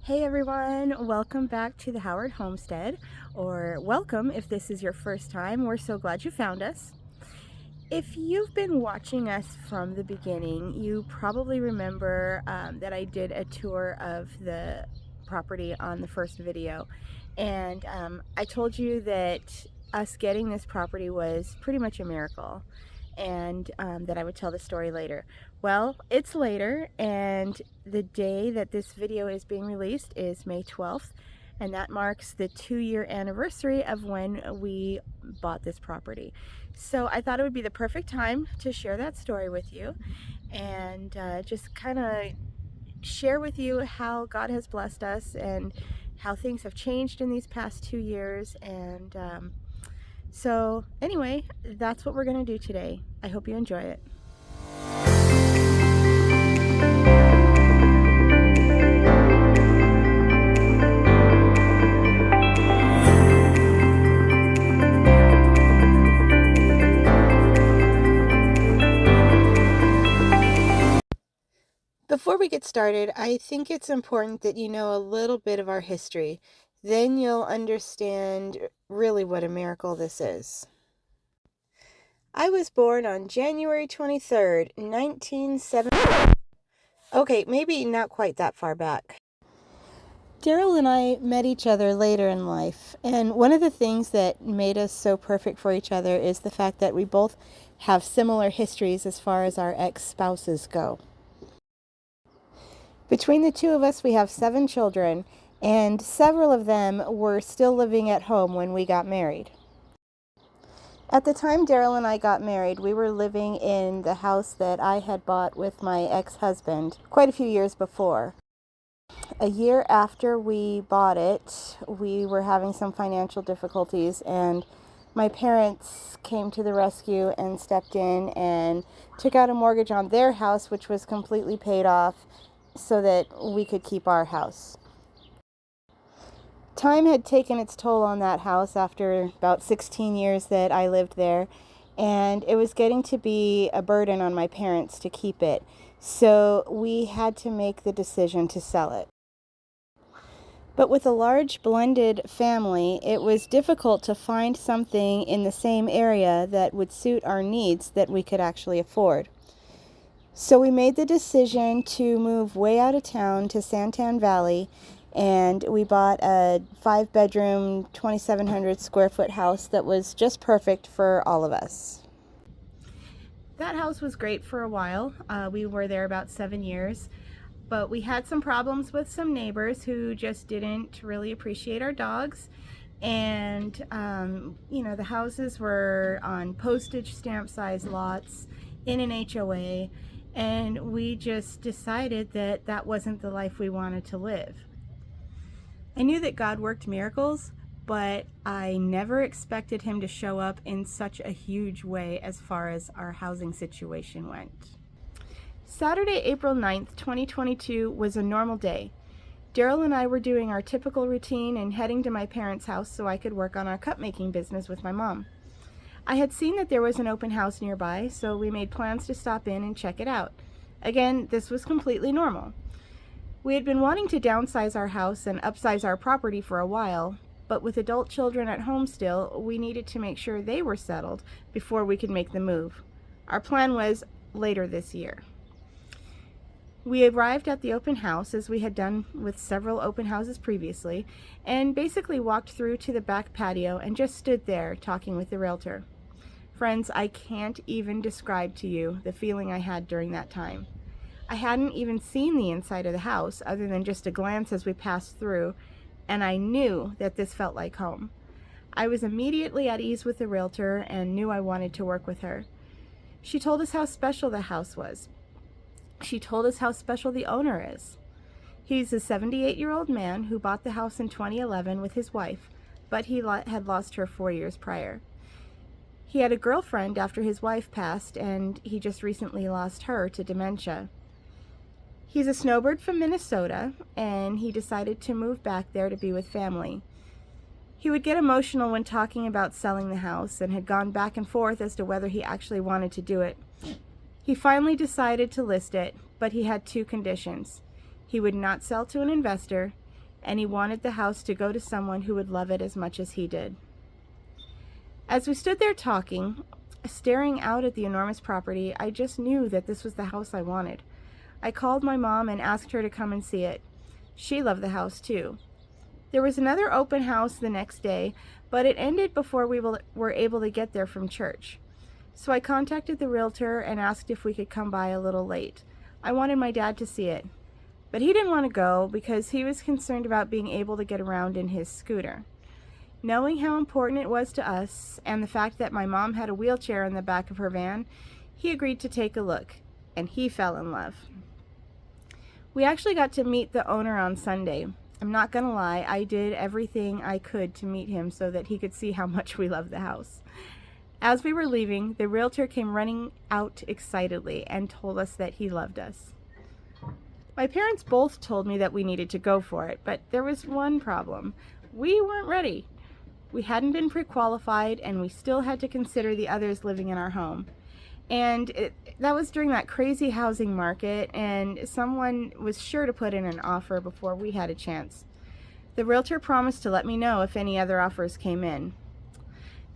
Hey everyone, welcome back to the Howard Homestead, or welcome if this is your first time. We're so glad you found us. If you've been watching us from the beginning, you probably remember that I did a tour of the property on the first video, and I told you that us getting this property was pretty much a miracle, and that I would tell the story later. Well, it's later, and the day that this video is being released is May 12th, and that marks the 2-year anniversary of when we bought this property. So I thought it would be the perfect time to share that story with you and just kind of share with you how God has blessed us and how things have changed in these past 2 years. And so anyway, that's what we're going to do today. I hope you enjoy it. Before we get started, I think it's important that you know a little bit of our history. Then you'll understand really what a miracle this is. I was born on January 23rd, 1970. Okay, maybe not quite that far back. Daryl and I met each other later in life, and one of the things that made us so perfect for each other is the fact that we both have similar histories as far as our ex-spouses go. Between the two of us, we have 7 children, and several of them were still living at home when we got married. At the time Daryl and I got married, we were living in the house that I had bought with my ex-husband quite a few years before. A year after we bought it, we were having some financial difficulties, and my parents came to the rescue and stepped in and took out a mortgage on their house, which was completely paid off, so that we could keep our house. Time had taken its toll on that house after about 16 years that I lived there, and it was getting to be a burden on my parents to keep it. So we had to make the decision to sell it. But with a large blended family, it was difficult to find something in the same area that would suit our needs that we could actually afford. So we made the decision to move way out of town to Santan Valley, and we bought a 5-bedroom, 2,700 square foot house that was just perfect for all of us. That house was great for a while. We were there about 7 years, but we had some problems with some neighbors who just didn't really appreciate our dogs. And, the houses were on postage stamp size lots in an HOA. And we just decided that that wasn't the life we wanted to live. I knew that God worked miracles, but I never expected him to show up in such a huge way as far as our housing situation went. Saturday, April 9th, 2022 was a normal day. Daryl and I were doing our typical routine and heading to my parents' house so I could work on our cup making business with my mom. I had seen that there was an open house nearby, so we made plans to stop in and check it out. Again, this was completely normal. We had been wanting to downsize our house and upsize our property for a while, but with adult children at home still, we needed to make sure they were settled before we could make the move. Our plan was later this year. We arrived at the open house, as we had done with several open houses previously, and basically walked through to the back patio and just stood there talking with the realtor. Friends, I can't even describe to you the feeling I had during that time. I hadn't even seen the inside of the house other than just a glance as we passed through, and I knew that this felt like home. I was immediately at ease with the realtor and knew I wanted to work with her. She told us how special the house was. She told us how special the owner is. He's a 78-year-old man who bought the house in 2011 with his wife, but he had lost her 4 years prior. He had a girlfriend after his wife passed, and he just recently lost her to dementia. He's a snowbird from Minnesota, and he decided to move back there to be with family. He would get emotional when talking about selling the house and had gone back and forth as to whether he actually wanted to do it. He finally decided to list it, but he had 2 conditions. He would not sell to an investor, and he wanted the house to go to someone who would love it as much as he did. As we stood there talking, staring out at the enormous property, I just knew that this was the house I wanted. I called my mom and asked her to come and see it. She loved the house too. There was another open house the next day, but it ended before we were able to get there from church. So I contacted the realtor and asked if we could come by a little late. I wanted my dad to see it, but he didn't want to go because he was concerned about being able to get around in his scooter. Knowing how important it was to us and the fact that my mom had a wheelchair in the back of her van, he agreed to take a look, and he fell in love. We actually got to meet the owner on Sunday. I'm not gonna lie, I did everything I could to meet him so that he could see how much we loved the house. As we were leaving, the realtor came running out excitedly and told us that he loved us. My parents both told me that we needed to go for it, but there was one problem. We weren't ready. We hadn't been pre-qualified, and we still had to consider the others living in our home. And that was during that crazy housing market, and someone was sure to put in an offer before we had a chance. The realtor promised to let me know if any other offers came in.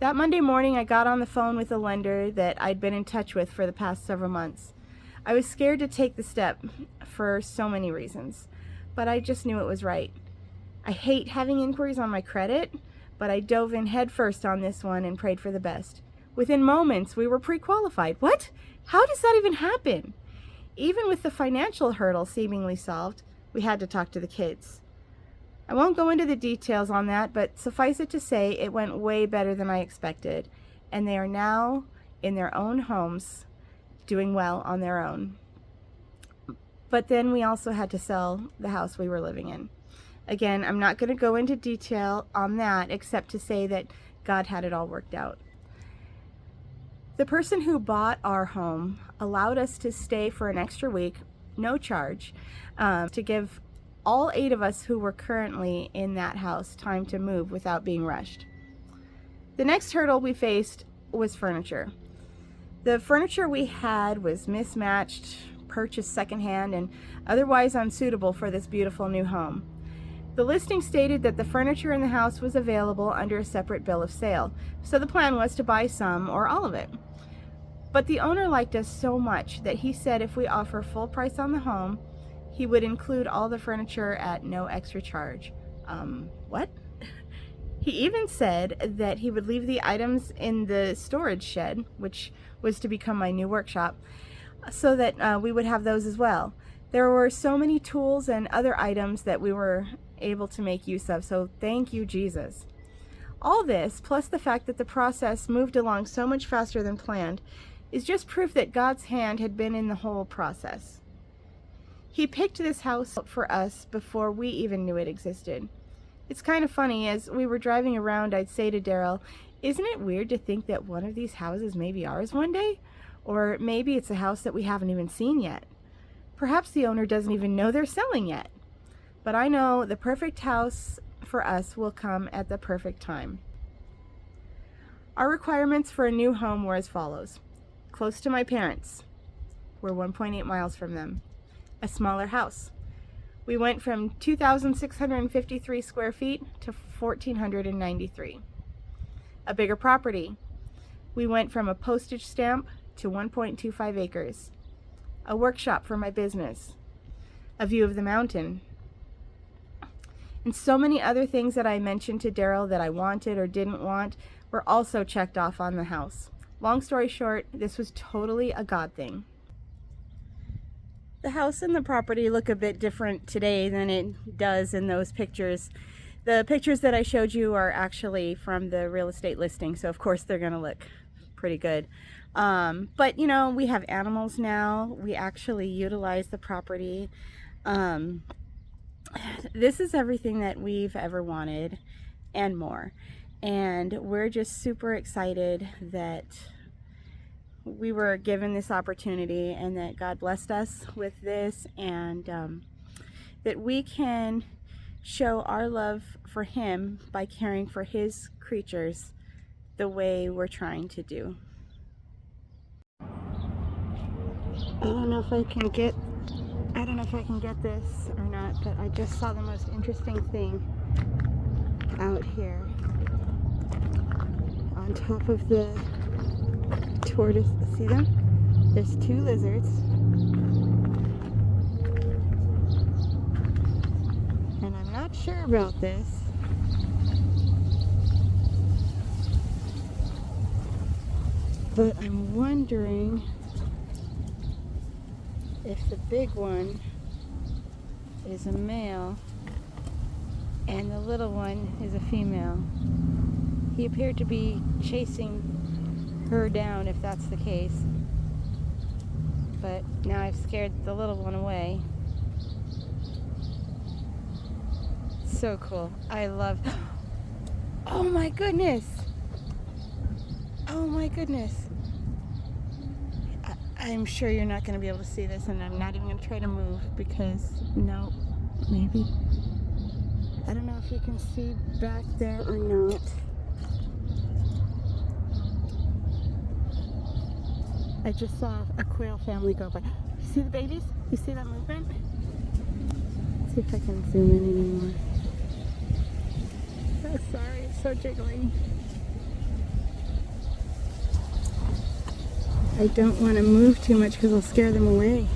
That Monday morning, I got on the phone with a lender that I'd been in touch with for the past several months. I was scared to take the step for so many reasons, but I just knew it was right. I hate having inquiries on my credit, but I dove in head first on this one and prayed for the best. Within moments, we were pre-qualified. What? How does that even happen? Even with the financial hurdle seemingly solved, we had to talk to the kids. I won't go into the details on that, but suffice it to say it went way better than I expected, and they are now in their own homes, doing well on their own. But then we also had to sell the house we were living in. Again, I'm not going to go into detail on that except to say that God had it all worked out. The person who bought our home allowed us to stay for an extra week, no charge, to give all 8 of us who were currently in that house time to move without being rushed. The next hurdle we faced was furniture. The furniture we had was mismatched, purchased secondhand, and otherwise unsuitable for this beautiful new home. The listing stated that the furniture in the house was available under a separate bill of sale, so the plan was to buy some or all of it. But the owner liked us so much that he said if we offer full price on the home, he would include all the furniture at no extra charge. What? He even said that he would leave the items in the storage shed, which was to become my new workshop, so that we would have those as well. There were so many tools and other items that we were able to make use of, so thank you, Jesus. All this, plus the fact that the process moved along so much faster than planned, is just proof that God's hand had been in the whole process. He picked this house for us before we even knew it existed. It's kind of funny, as we were driving around, I'd say to Daryl, isn't it weird to think that one of these houses may be ours one day? Or maybe it's a house that we haven't even seen yet. Perhaps the owner doesn't even know they're selling yet. But I know the perfect house for us will come at the perfect time. Our requirements for a new home were as follows. Close to my parents. We're 1.8 miles from them. A smaller house. We went from 2,653 square feet to 1,493. A bigger property. We went from a postage stamp to 1.25 acres. A workshop for my business. A view of the mountain. And so many other things that I mentioned to Daryl that I wanted or didn't want were also checked off on the house. Long story short, this was totally a God thing. The house and the property look a bit different today than it does in those pictures. The pictures that I showed you are actually from the real estate listing, so of course they're going to look pretty good. But you know, we have animals now. We actually utilize the property. This is everything that we've ever wanted and more. And we're just super excited that we were given this opportunity and that God blessed us with this, and that we can show our love for Him by caring for His creatures the way we're trying to do. I don't know if I can get I don't know if I can get this or not, but I just saw the most interesting thing out here on top of the tortoise. See them? There's two lizards, and I'm not sure about this, but I'm wondering if the big one is a male and the little one is a female. He appeared to be chasing her down, if that's the case. But now I've scared the little one away. So cool. I love... Oh my goodness! Oh my goodness! I'm sure you're not going to be able to see this, and I'm not even going to try to move because, no, maybe. I don't know if you can see back there or not. I just saw a quail family go by. You see the babies? You see that movement? Let's see if I can zoom in anymore. Oh, sorry, it's so jiggly. I don't want to move too much because I'll scare them away.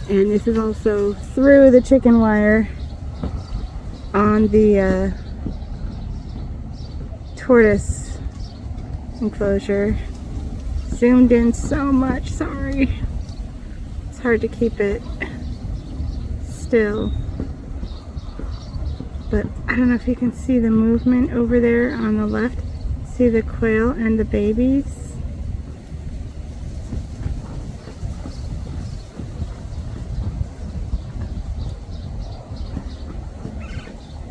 And this is also through the chicken wire on the tortoise enclosure. Zoomed in so much, sorry. It's hard to keep it still. But I don't know if you can see the movement over there on the left. See the quail and the babies?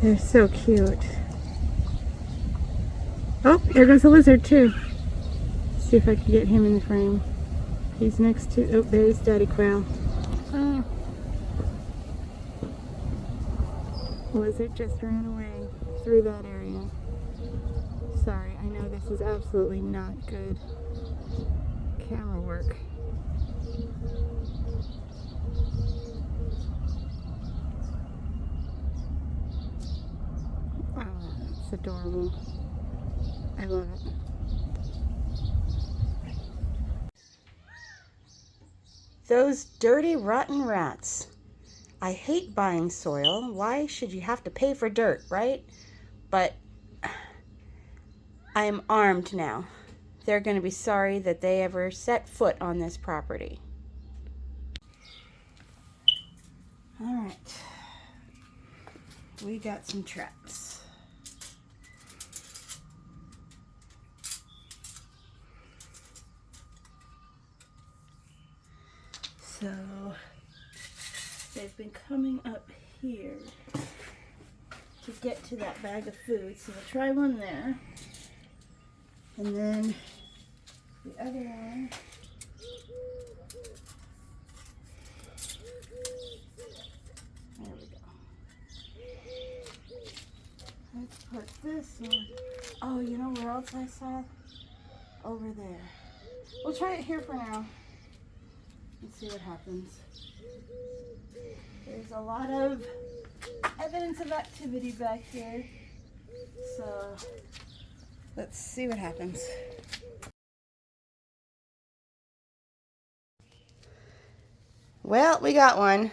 They're so cute. Oh, here goes the lizard too. Let's see if I can get him in the frame. He's next to, oh, there's Daddy Quail. Oh. Lizard just ran away through that area. Sorry, I know this is absolutely not good camera work. Oh, it's adorable. I love it. Those dirty, rotten rats. I hate buying soil. Why should you have to pay for dirt, right? But I am armed now. They're going to be sorry that they ever set foot on this property. All right. We got some traps. So they've been coming up here to get to that bag of food. So we'll try one there. And then the other one. There we go. Let's put this one. Oh, you know where else I saw? Over there. We'll try it here for now. Let's see what happens. There's a lot of evidence of activity back here. So let's see what happens. Well, we got one.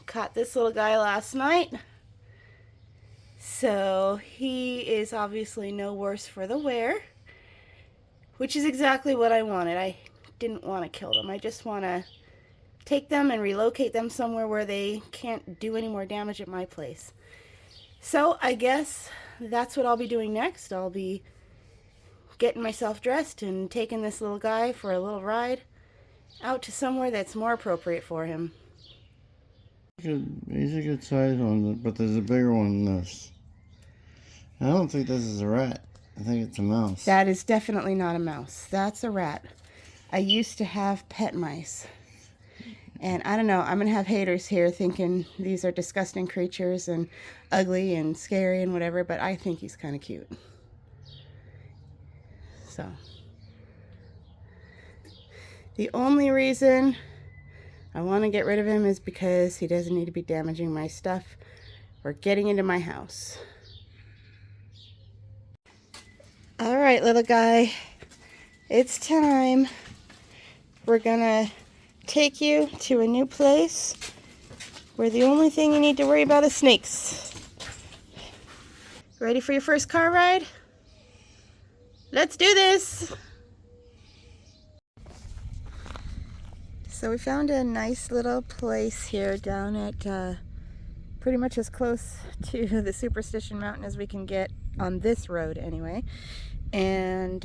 Caught this little guy last night. So he is obviously no worse for the wear, which is exactly what I wanted. I didn't want to kill them. I just want to take them and relocate them somewhere where they can't do any more damage at my place. So I guess that's what I'll be doing next. I'll be getting myself dressed and taking this little guy for a little ride out to somewhere that's more appropriate for him. He's a good size one, but there's a bigger one than this. I don't think this is a rat. I think it's a mouse. That is definitely not a mouse. That's a rat. I used to have pet mice. And I don't know, I'm going to have haters here thinking these are disgusting creatures and ugly and scary and whatever, but I think he's kind of cute. So, The only reason I want to get rid of him is because he doesn't need to be damaging my stuff or getting into my house. All right, little guy, it's time. We're gonna take you to a new place where the only thing you need to worry about is snakes. Ready for your first car ride? Let's do this! So we found a nice little place here down at pretty much as close to the Superstition Mountain as we can get on this road anyway. And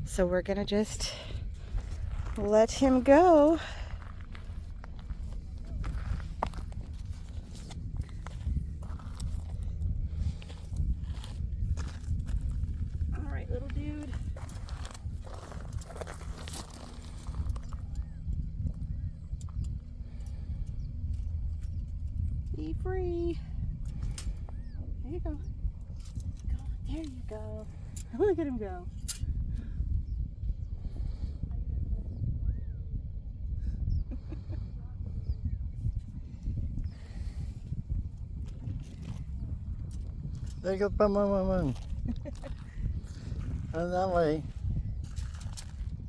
so we're gonna just let him go. All right, little dude. Be free. There you go. Go. There you go. Look at him go. There you go, boom, boom, boom, boom. And that way.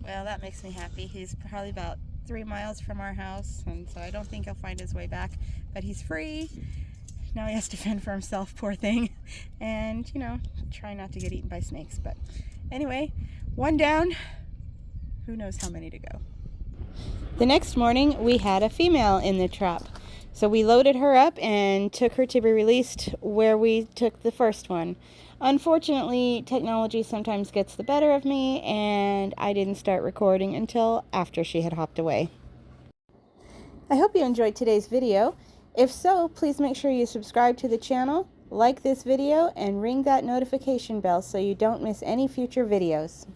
Well, that makes me happy. He's probably about 3 miles from our house, and so I don't think he'll find his way back, but he's free. Now he has to fend for himself, poor thing, and you know, try not to get eaten by snakes. But anyway, one down, who knows how many to go. The next morning we had a female in the trap, so we loaded her up and took her to be released where we took the first one. Unfortunately, technology sometimes gets the better of me, and I didn't start recording until after she had hopped away. I hope you enjoyed today's video. If so, please make sure you subscribe to the channel, like this video, and ring that notification bell so you don't miss any future videos.